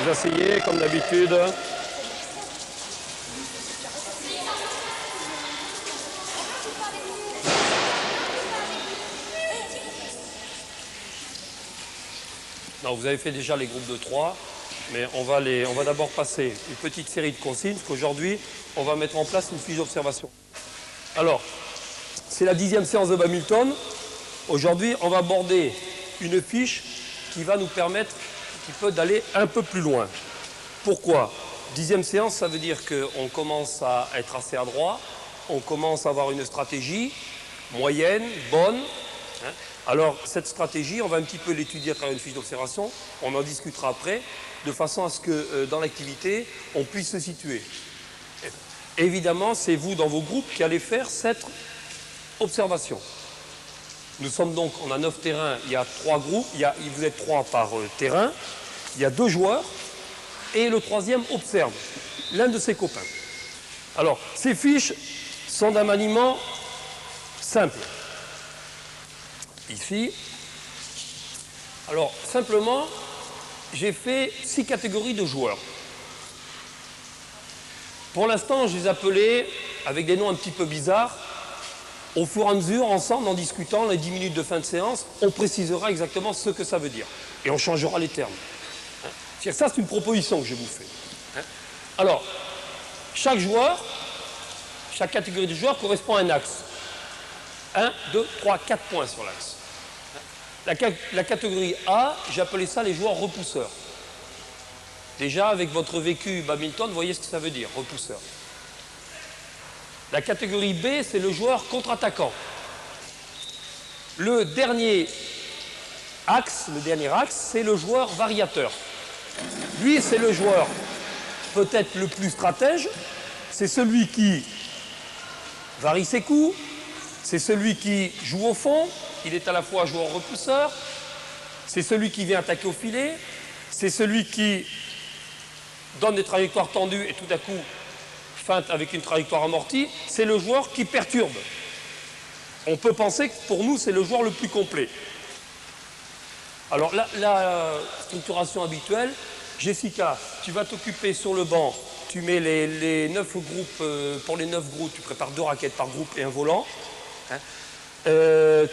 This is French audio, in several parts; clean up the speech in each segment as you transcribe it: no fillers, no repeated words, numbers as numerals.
Vous asseyez comme d'habitude. Non, vous avez fait déjà les groupes de 3, mais on va d'abord passer une petite série de consignes, parce qu'aujourd'hui, on va mettre en place une fiche d'observation. Alors, c'est la 10e séance de badminton. Aujourd'hui, on va aborder une fiche qui va nous permettre d'aller un peu plus loin. Pourquoi? 10e séance, ça veut dire qu'on commence à être assez adroit, on commence à avoir une stratégie moyenne, bonne. Alors, cette stratégie, on va un petit peu l'étudier à travers une fiche d'observation, on en discutera après, de façon à ce que dans l'activité, on puisse se situer. Évidemment, c'est vous, dans vos groupes, qui allez faire cette observation. Nous sommes donc, on a 9 terrains, il y a 3 groupes, vous êtes 3 par terrain, il y a 2 joueurs, et le 3e observe l'un de ses copains. Alors, ces fiches sont d'un maniement simple. Ici, alors simplement, j'ai fait 6 catégories de joueurs. Pour l'instant, je les appelais avec des noms un petit peu bizarres. Au fur et à mesure, ensemble, en discutant, les 10 minutes de fin de séance, on précisera exactement ce que ça veut dire. Et on changera les termes. Ça, c'est une proposition que je vous fais. Alors, chaque joueur, chaque catégorie de joueurs correspond à un axe. 1, 2, 3, 4 points sur l'axe. La catégorie A, j'ai appelé ça les joueurs repousseurs. Déjà, avec votre vécu badminton, vous voyez ce que ça veut dire, repousseur. La catégorie B, c'est le joueur contre-attaquant. Le dernier axe, c'est le joueur variateur. Lui, c'est le joueur peut-être le plus stratège. C'est celui qui varie ses coups. C'est celui qui joue au fond. Il est à la fois joueur repousseur. C'est celui qui vient attaquer au filet. C'est celui qui donne des trajectoires tendues et tout à coup feinte avec une trajectoire amortie. C'est le joueur qui perturbe. On peut penser que pour nous, c'est le joueur le plus complet. Alors, la structuration habituelle, Jessica, tu vas t'occuper sur le banc, tu mets les 9 groupes, pour les 9 groupes, tu prépares 2 raquettes par groupe et un volant.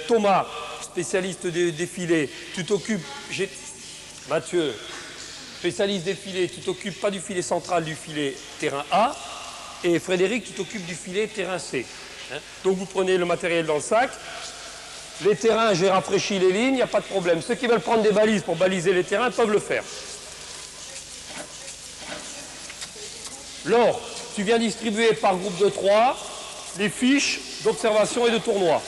Thomas, spécialiste des filets, tu t'occupes, Mathieu, spécialiste des filets, tu t'occupes pas du filet central, du filet terrain A, et Frédéric, tu t'occupes du filet terrain C. Donc vous prenez le matériel dans le sac. Les terrains, j'ai rafraîchi les lignes, il n'y a pas de problème. Ceux qui veulent prendre des balises pour baliser les terrains peuvent le faire. Laure, tu viens distribuer par groupe de 3 les fiches d'observation et de tournoi.